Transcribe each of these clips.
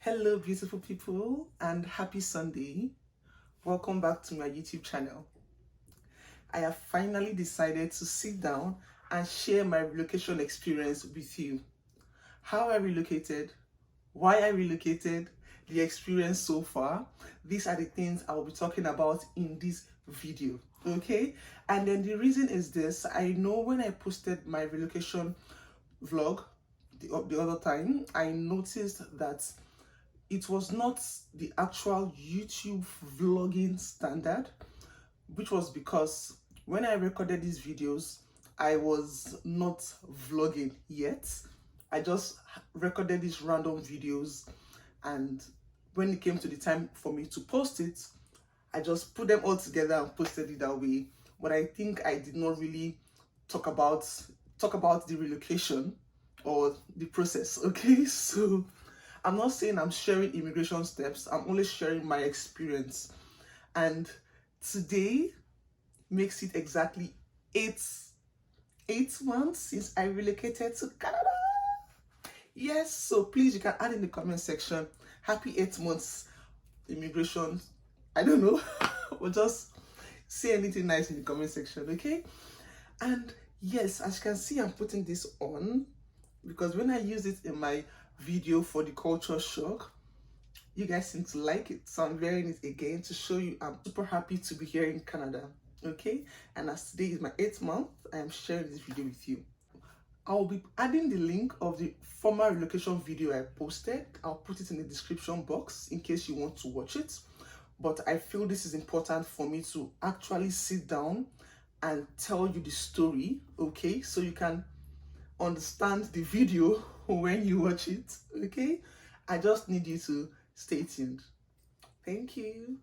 Hello, beautiful people, and happy Sunday. Welcome back to my YouTube channel. I have finally decided to sit down and share my relocation experience with you. How I relocated, why I relocated, the experience so far. These are the things I will be talking about in this video. Okay, and then the reason is this: I know when I posted my relocation vlog the other time, I noticed that it was not the actual YouTube vlogging standard, which was because when I recorded these videos, I was not vlogging yet. I just recorded these random videos, and when it came to the time for me to post it, I just put them all together and posted it that way. But I think I did not really talk about the relocation or the process. Okay, so I'm not saying I'm sharing immigration steps, I'm only sharing my experience. And today makes it exactly eight months since I relocated to Canada. Yes, so please, you can add in the comment section, happy 8 months immigration. I don't know, or just say anything nice in the comment section, okay? And yes, as you can see, I'm putting this on because when I use it in my video for the culture shock, you guys seem to like it, so I'm wearing it again to show you I'm super happy to be here in Canada. Okay, and as today is my 8th month, I am sharing this video with you. I'll be adding the link of the former relocation video I posted. I'll put it in the description box in case you want to watch it. But I feel this is important for me to actually sit down and tell you the story, okay, so you can understand the video when you watch it. Okay, I just need you to stay tuned. Thank you.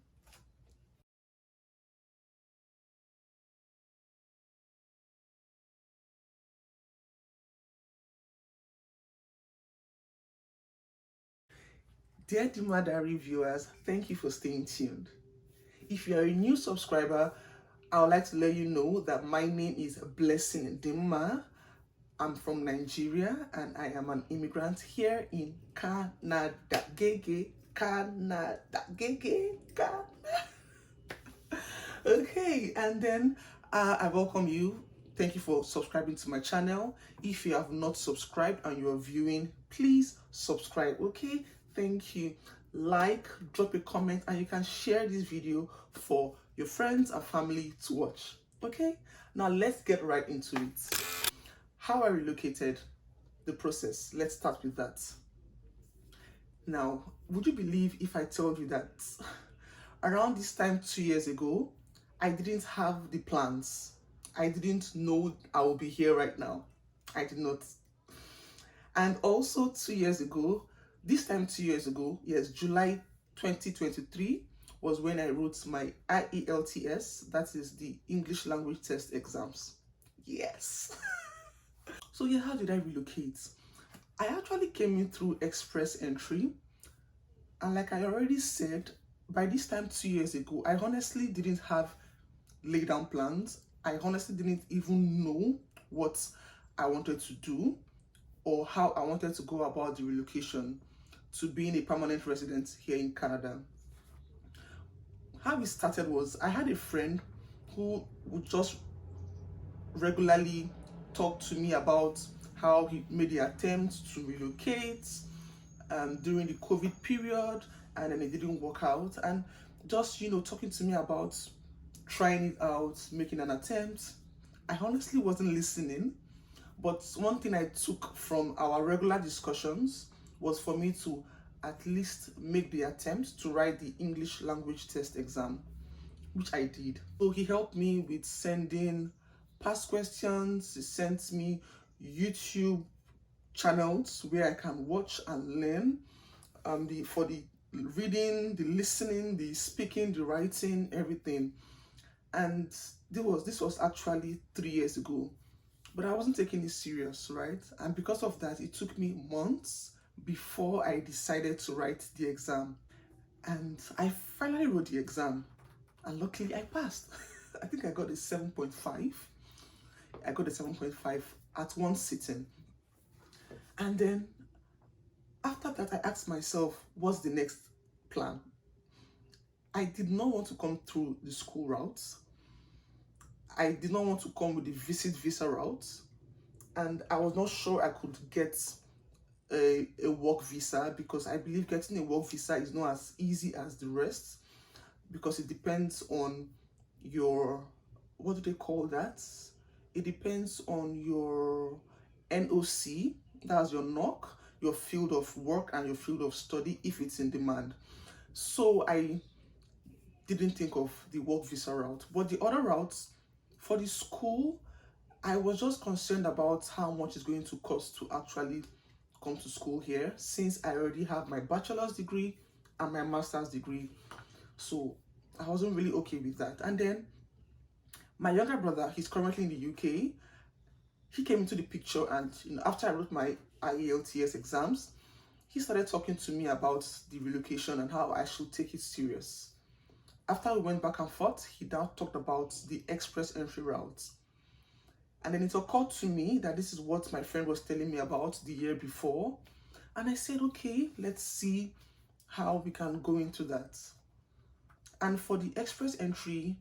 Dear Dima Diary viewers, thank you for staying tuned. If you are a new subscriber, I would like to let you know that my name is Blessing Dima. I'm from Nigeria and I am an immigrant here in Canada. Gege, Canada, Gege, Canada. Okay, and then I welcome you. Thank you for subscribing to my channel. If you have not subscribed and you're viewing, please subscribe. Okay, thank you. Like, drop a comment, and you can share this video for your friends and family to watch. Okay, now let's get right into it. How I relocated, the process. Let's start with that. Now, would you believe if I told you that around this time 2 years ago, I didn't have the plans. I didn't know I will be here right now. I did not. And also 2 years ago, this time 2 years ago, yes, July 2023 was when I wrote my IELTS, that is the English language test exams. Yes. So yeah, how did I relocate? I actually came in through express entry. And like I already said, by this time 2 years ago, I honestly didn't have laid down plans. I honestly didn't even know what I wanted to do or how I wanted to go about the relocation to being a permanent resident here in Canada. How it started was I had a friend who would just regularly talk to me about how he made the attempt to relocate during the COVID period, and then it didn't work out, and just talking to me about trying it out, making an attempt. I honestly wasn't listening, but one thing I took from our regular discussions was for me to at least make the attempt to write the English language test exam, which I did. So he helped me with sending past questions. He sent me YouTube channels where I can watch and learn for the reading, the listening, the speaking, the writing, everything. And this was actually 3 years ago, but I wasn't taking it serious, right? And because of that, it took me months before I decided to write the exam. And I finally wrote the exam, and luckily I passed. I think I got a 7.5. I got a 7.5 at one sitting. And then After that, I asked myself, what's the next plan? I did not want to come through the school route. I did not want to come with the visit visa route. And I was not sure I could get a work visa, because I believe getting a work visa is not as easy as the rest, because it depends on your, what do they call that? It depends on your NOC, that's your knock, your field of work and your field of study, if it's in demand. So I didn't think of the work visa route. But the other routes, for the school, I was just concerned about how much it's going to cost to actually come to school here, since I already have my bachelor's degree and my master's degree. So I wasn't really okay with that. And then my younger brother, he's currently in the UK. He came into the picture, and after I wrote my IELTS exams, he started talking to me about the relocation and how I should take it serious. After we went back and forth, he now talked about the express entry route. And then it occurred to me that this is what my friend was telling me about the year before. And I said, okay, let's see how we can go into that. And for the express entry,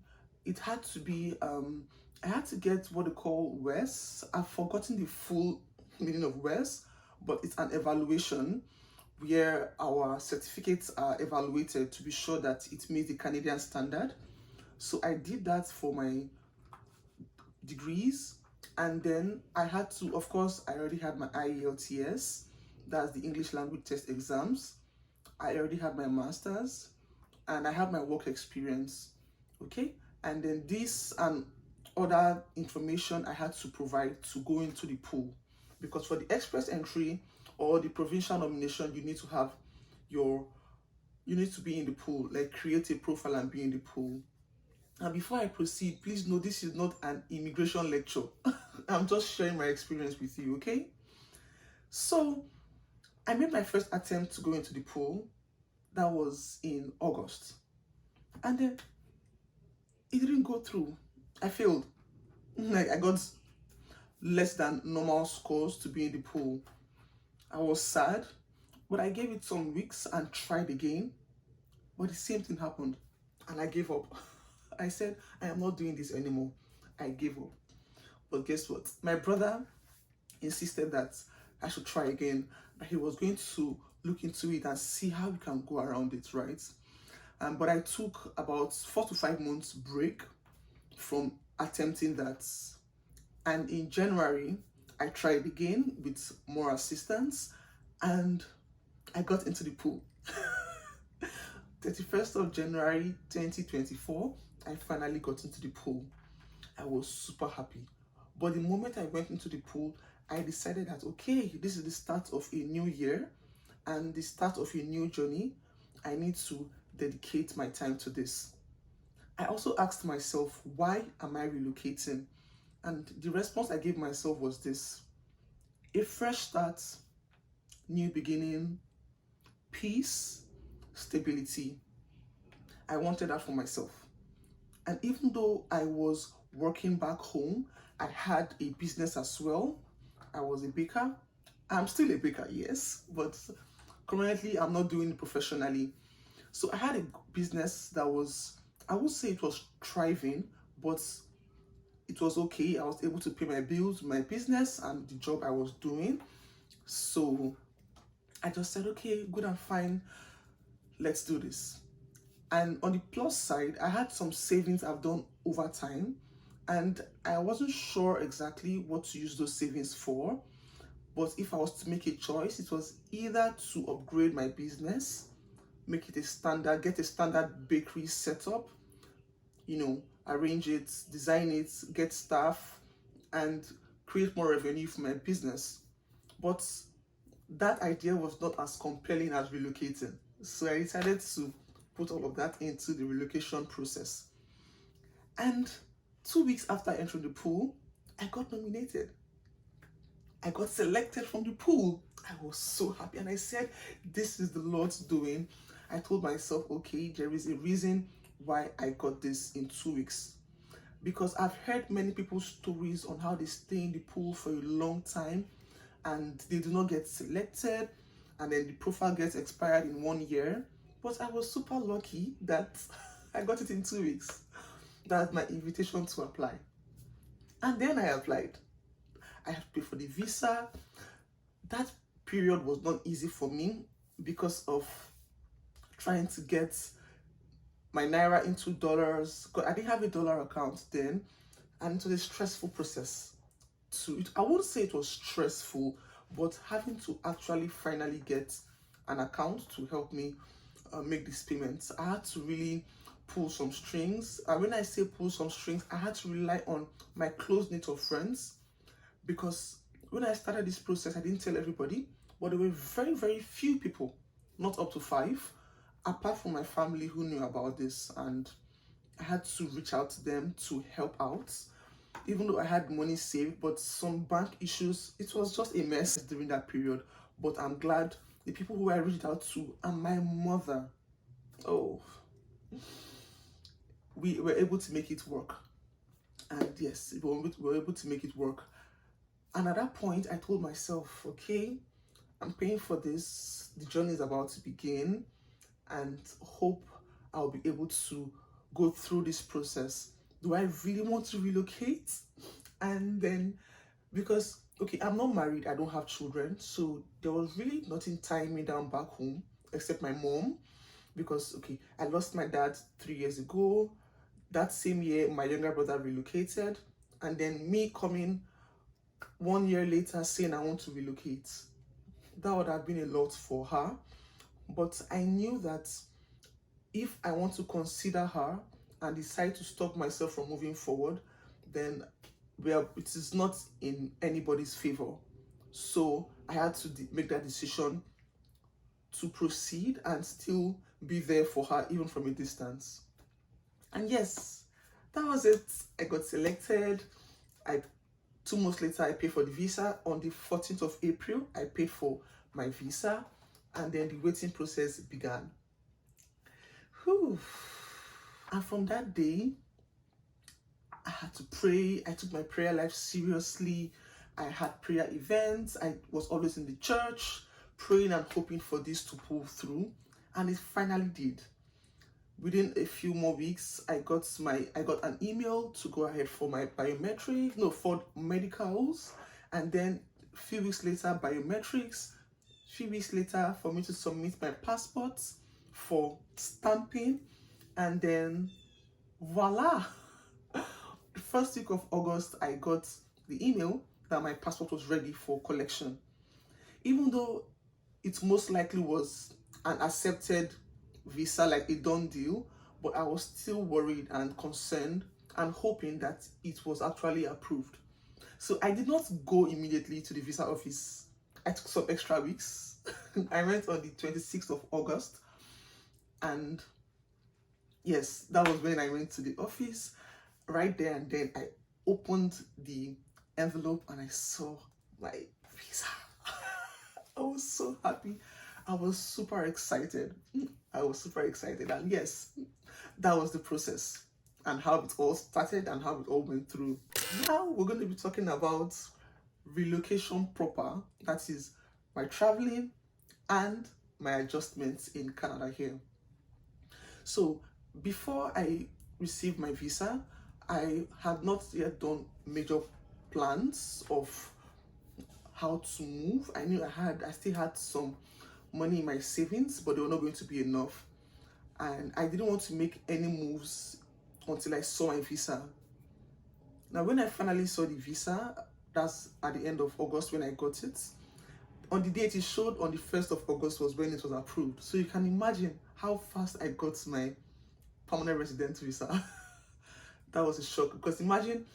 it had to be, I had to get what they call WES. I've forgotten the full meaning of WES, but it's an evaluation where our certificates are evaluated to be sure that it meets the Canadian standard. So I did that for my degrees. And then I had to, of course, I already had my IELTS, that's the English language test exams. I already had my master's, and I have my work experience. Okay. And then this and other information I had to provide to go into the pool, because for the express entry or the provincial nomination, you need to have you need to be in the pool, like create a profile and be in the pool. And before I proceed, please know this is not an immigration lecture. I'm just sharing my experience with you, okay? So I made my first attempt to go into the pool. That was in August. And then it didn't go through. I failed. Like, I got less than normal scores to be in the pool. I was sad, but I gave it some weeks and tried again. But the same thing happened, and I gave up. I said, I am not doing this anymore. I gave up. But guess what? My brother insisted that I should try again, that he was going to look into it and see how we can go around it, right? But I took about 4 to 5 months break from attempting that. And in January, I tried again with more assistance, and I got into the pool. 31st of January 2024, I finally got into the pool. I was super happy. But the moment I went into the pool, I decided that, okay, this is the start of a new year and the start of a new journey. I need to dedicate my time to this. I also asked myself, why am I relocating? And the response I gave myself was this: a fresh start, new beginning, peace, stability. I wanted that for myself. And even though I was working back home, I had a business as well. I was a baker. I'm still a baker, yes, but currently I'm not doing it professionally. So I had a business that was, I would say it was thriving, but it was okay. I was able to pay my bills, my business, and the job I was doing. So I just said, okay, good and fine, let's do this. And on the plus side, I had some savings I've done over time, and I wasn't sure exactly what to use those savings for. But if I was to make a choice, it was either to upgrade my business, make it a standard, get a standard bakery setup, arrange it, design it, get staff, and create more revenue for my business. But that idea was not as compelling as relocating. So I decided to put all of that into the relocation process. And 2 weeks after entering the pool, I got nominated. I got selected from the pool. I was so happy, and I said, this is the Lord's doing. I told myself, okay, there is a reason why I got this in 2 weeks. Because I've heard many people's stories on how they stay in the pool for a long time and they do not get selected, and then the profile gets expired in 1 year. But I was super lucky that I got it in 2 weeks. That's my invitation to apply. And then I applied. I had to pay for the visa. That period was not easy for me because of trying to get my naira into dollars. Because I didn't have a dollar account then, and it was a stressful process. I won't say it was stressful, but having to actually finally get an account to help me make these payments, I had to really pull some strings. And when I say pull some strings, I had to rely on my close knit of friends, because when I started this process, I didn't tell everybody, but there were very, very few people, not up to 5, apart from my family, who knew about this, and I had to reach out to them to help out. Even though I had money saved, but some bank issues, it was just a mess during that period. But I'm glad the people who I reached out to, and my mother, oh, we were able to make it work. And yes, we were able to make it work. And at that point, I told myself, okay, I'm paying for this. The journey is about to begin, and hope I'll be able to go through this process. Do I really want to relocate? And then, because, okay, I'm not married, I don't have children, so there was really nothing tying me down back home except my mom, because, okay, I lost my dad 3 years ago. That same year, my younger brother relocated, and then me coming 1 year later saying I want to relocate. That would have been a lot for her, but I knew that if I want to consider her and decide to stop myself from moving forward, then it is not in anybody's favor. So I had to make that decision to proceed and still be there for her, even from a distance. And yes, that was it. I got selected. 2 months later, I paid for the visa. On the 14th of April, I paid for my visa, and then the waiting process began. Whew. And from that day, I had to pray. I took my prayer life seriously. I had prayer events. I was always in the church, praying and hoping for this to pull through. And it finally did. Within a few more weeks, I got an email to go ahead for my for medicals, and then a few weeks later, biometrics. A few weeks later, for me to submit my passport for stamping, and then voila! The first week of August, I got the email that my passport was ready for collection. Even though it most likely was an accepted visa, like a done deal, but I was still worried and concerned and hoping that it was actually approved. So I did not go immediately to the visa office. I took some extra weeks. I went on the 26th of August, and yes, that was when I went to the office. Right there and then, I opened the envelope and I saw my visa. I was so happy. I was super excited. And yes, that was the process and how it all started and how it all went through. Now we're going to be talking about relocation proper. That is my traveling and my adjustments in Canada here. So before I received my visa, I had not yet done major plans of how to move. I knew I still had some money in my savings, but they were not going to be enough. And I didn't want to make any moves until I saw my visa. Now, when I finally saw the visa, that's at the end of August when I got it. On the date it showed on the 1st of August was when it was approved. So you can imagine how fast I got my permanent resident visa. That was a shock, because imagine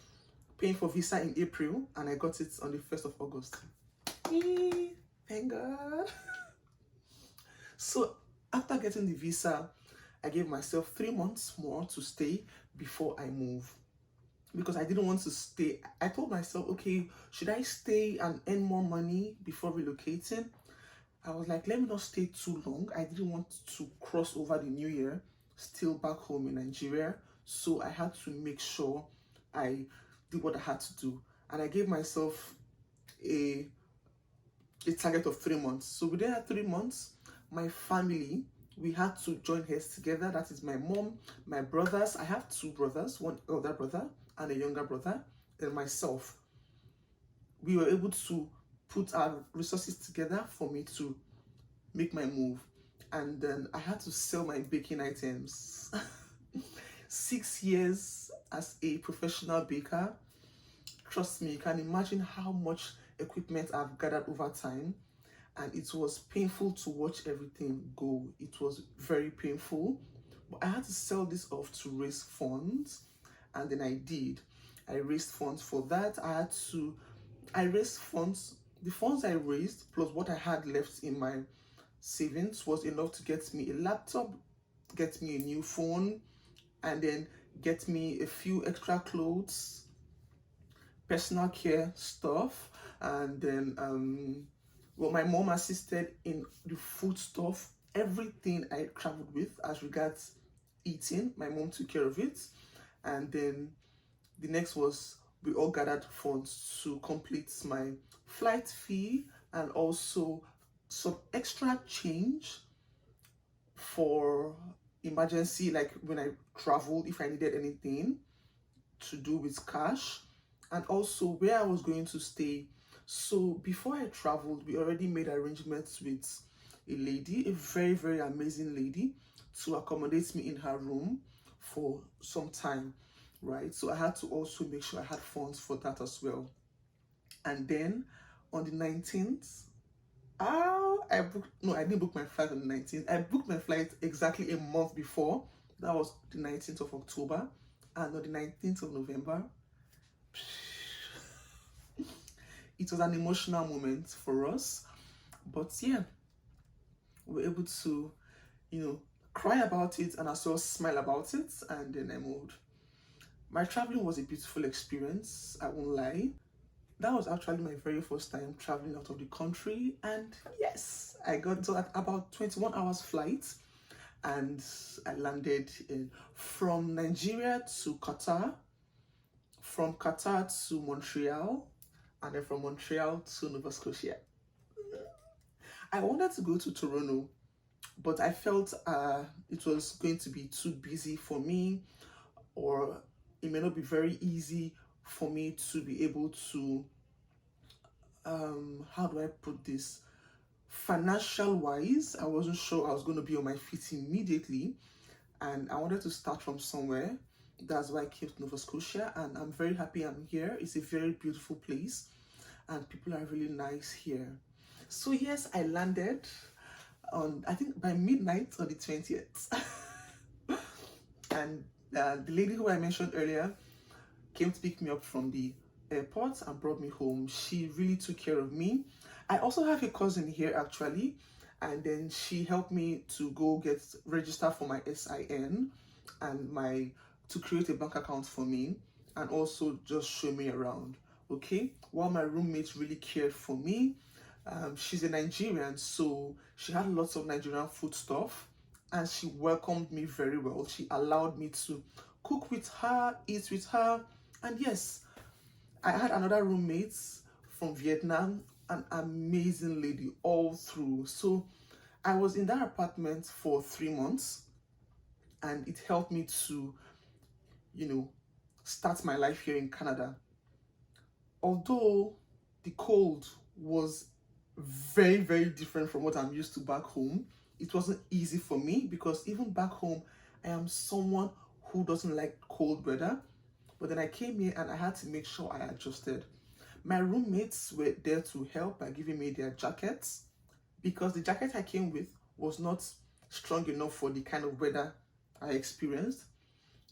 paying for visa in April and I got it on the 1st of August. Thank God. So after getting the visa, I gave myself 3 months more to stay before I move, because I didn't want to stay. I told myself, okay, should I stay and earn more money before relocating? I was like, let me not stay too long. I didn't want to cross over the new year still back home in Nigeria. So I had to make sure I did what I had to do. And I gave myself a a target of 3 months. So within that 3 months, my family, we had to join heads together. That is my mom, my brothers. I have two brothers, one elder brother and a younger brother, and myself. We were able to put our resources together for me to make my move. And then I had to sell my baking items. 6 years as a professional baker. Trust me, you can imagine how much equipment I've gathered over time. And it was painful to watch everything go. It was very painful. But I had to sell this off to raise funds. And then I did. I raised funds for that. I raised funds. The funds I raised plus what I had left in my savings was enough to get me a laptop, get me a new phone, and then get me a few extra clothes, personal care stuff, and then well, my mom assisted in the food stuff, everything I traveled with as regards eating. My mom took care of it, and then the next was we all gathered funds to complete my flight fee and also some extra change for emergency, like when I traveled, if I needed anything to do with cash, and also where I was going to stay. So before I traveled, we already made arrangements with a lady, a very, very amazing lady, to accommodate me in her room for some time, right? So I had to also make sure I had funds for that as well. And then on the 19th, I didn't book my flight on the 19th. I booked my flight exactly a month before. That was the 19th of October. And on the 19th of November, it was an emotional moment for us. But yeah, we were able to, cry about it and as well smile about it. And then I moved. My traveling was a beautiful experience, I won't lie. That was actually my very first time traveling out of the country, and yes, I got to at about 21 hours flight, and I landed from Nigeria to Qatar, from Qatar to Montreal, and then from Montreal to Nova Scotia. I wanted to go to Toronto, but I felt it was going to be too busy for me, or it may not be very easy for me to be able to how do I put this, financial wise. I wasn't sure I was going to be on my feet immediately, and I wanted to start from somewhere. That's why I came to Nova Scotia, and I'm very happy I'm here. It's a very beautiful place and people are really nice here. So yes, I landed on, I think by midnight on the 20th. And the lady who I mentioned earlier came to pick me up from the airport and brought me home. She really took care of me. I also have a cousin here actually, and then she helped me to go get registered for my SIN and to create a bank account for me, and also just show me around. Okay, while my roommate really cared for me. She's a Nigerian, so she had lots of Nigerian food stuff, and she welcomed me very well. She allowed me to cook with her, eat with her, and yes, I had another roommate from Vietnam, an amazing lady all through. So I was in that apartment for 3 months, and it helped me to, start my life here in Canada. Although the cold was very, very different from what I'm used to back home, it wasn't easy for me because even back home, I am someone who doesn't like cold weather. But then I came here and I had to make sure I adjusted. My roommates were there to help by giving me their jackets because the jacket I came with was not strong enough for the kind of weather I experienced.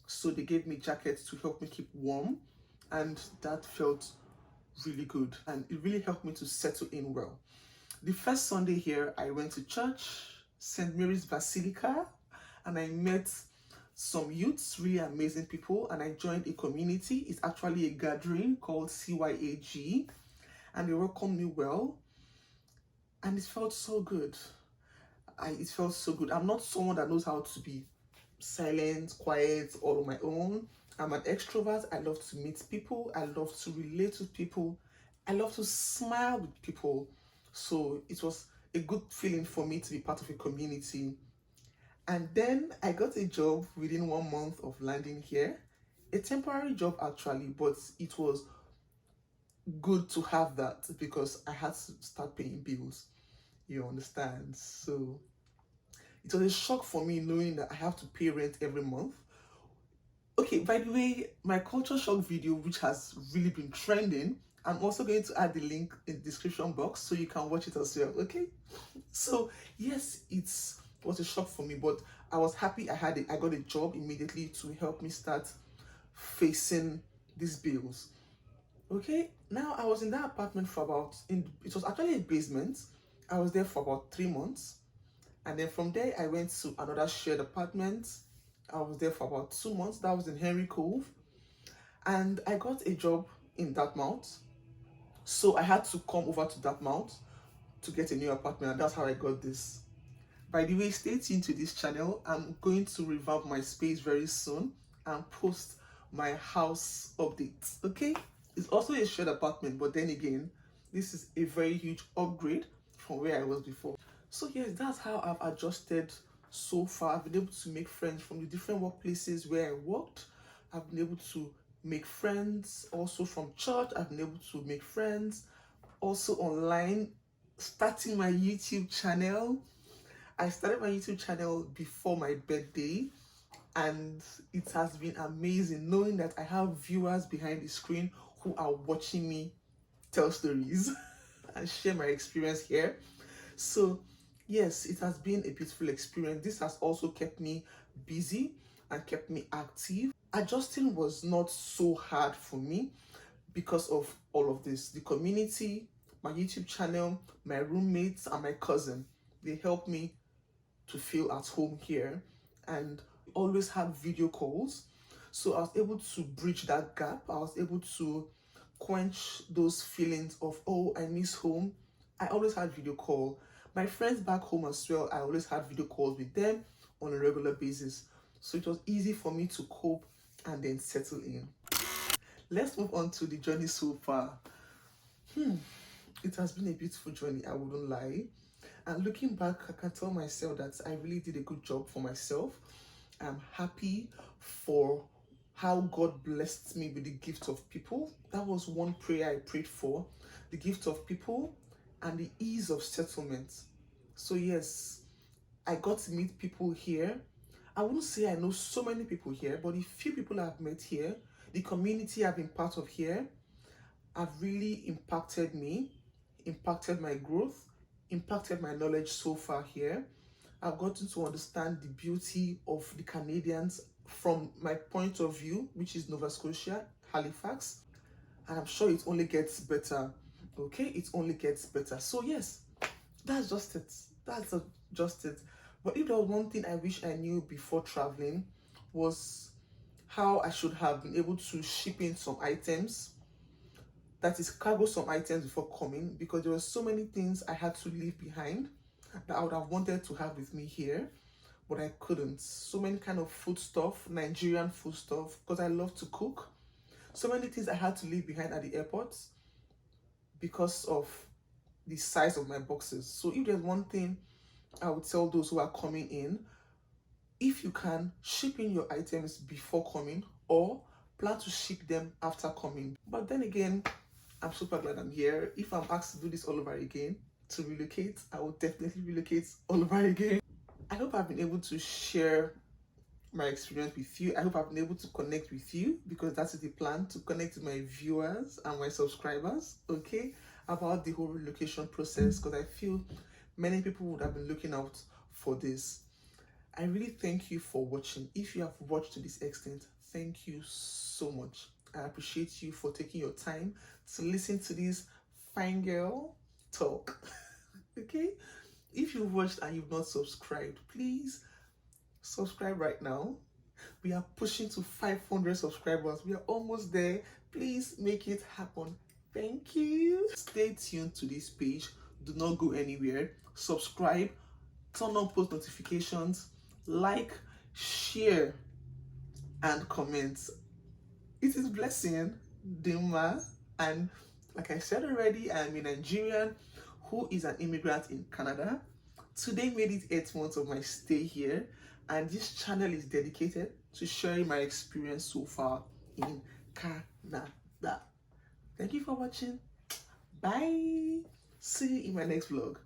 So they gave me jackets to help me keep warm, and that felt really good, and it really helped me to settle in well. The first Sunday here, I went to church, St. Mary's Basilica, and I met some youths, really amazing people, and I joined a community. It's actually a gathering called CYAG, and they welcomed me well, and it felt so good. It felt so good. I'm not someone that knows how to be silent, quiet, all on my own. I'm an extrovert. I love to meet people. I love to relate with people. I love to smile with people. So it was a good feeling for me to be part of a community. And then I got a job within 1 month of landing here. A temporary job actually, but it was good to have that because I had to start paying bills. You understand? So it was a shock for me knowing that I have to pay rent every month. Okay, by the way, my culture shock video, which has really been trending, I'm also going to add the link in the description box so you can watch it as well. Okay, so yes, it was a shock for me, but I was happy I got a job immediately to help me start facing these bills. Okay, now I was in that apartment for it was actually a basement. I was there for about 3 months. And then from there, I went to another shared apartment. I was there for about 2 months. That was in Henry Cove. And I got a job in Dartmouth. So I had to come over to Dartmouth to get a new apartment. And that's how I got this. By the way, stay tuned to this channel. I'm going to revamp my space very soon and post my house updates. Okay? It's also a shared apartment, but then again, this is a very huge upgrade from where I was before. So yes, that's how I've adjusted so far. I've been able to make friends from the different workplaces where I worked. I've been able to make friends also from church. I've been able to make friends also online, starting my YouTube channel. I started my YouTube channel before my birthday, and it has been amazing knowing that I have viewers behind the screen who are watching me tell stories and share my experience here. So yes, it has been a beautiful experience. This has also kept me busy and kept me active. Adjusting was not so hard for me because of all of this. The community, my YouTube channel, my roommates, and my cousin, they helped me to feel at home here, and always had video calls. So I was able to bridge that gap. I was able to quench those feelings of, oh, I miss home. I always had video call. My friends back home as well, I always had video calls with them on a regular basis. So it was easy for me to cope and then settle in. Let's move on to the journey so far. It has been a beautiful journey, I wouldn't lie. And looking back, I can tell myself that I really did a good job for myself. I'm happy for how God blessed me with the gift of people. That was one prayer I prayed for, the gift of people and the ease of settlement. So yes, I got to meet people here. I wouldn't say I know so many people here, but the few people I've met here, the community I've been part of here, have really impacted me, impacted my growth, impacted my knowledge so far here. I've gotten to understand the beauty of the Canadians from my point of view, which is Nova Scotia, Halifax. And I'm sure it only gets better. Okay, it only gets better. So yes, that's just it. That's just it. But if there was one thing I wish I knew before traveling, was how I should have been able to ship in some items, that is cargo some items before coming, because there were so many things I had to leave behind that I would have wanted to have with me here, but I couldn't. So many kind of food stuff, Nigerian food stuff, because I love to cook. So many things I had to leave behind at the airport because of the size of my boxes. So if there's one thing I would tell those who are coming in, if you can, ship in your items before coming or plan to ship them after coming. But then again, I'm super glad I'm here. If I'm asked to do this all over again, to relocate, I will definitely relocate all over again. I hope I've been able to share my experience with you. I hope I've been able to connect with you, because that is the plan, to connect with my viewers and my subscribers, okay, about the whole relocation process, because I feel many people would have been looking out for this. I really thank you for watching. If you have watched to this extent, thank you so much. I appreciate you for taking your time to listen to this fine girl talk. Okay, if you've watched and you've not subscribed, please subscribe right now. We are pushing to 500 subscribers. We are almost there. Please make it happen. Thank you. Stay tuned to this page. Do not go anywhere. Subscribe, turn on post notifications, like, share, and comment. It is blessing, Dima, and like I said already, I'm a Nigerian who is an immigrant in Canada. Today made it 8 months of my stay here, and this channel is dedicated to sharing my experience so far in Canada. Thank you for watching. Bye. See you in my next vlog.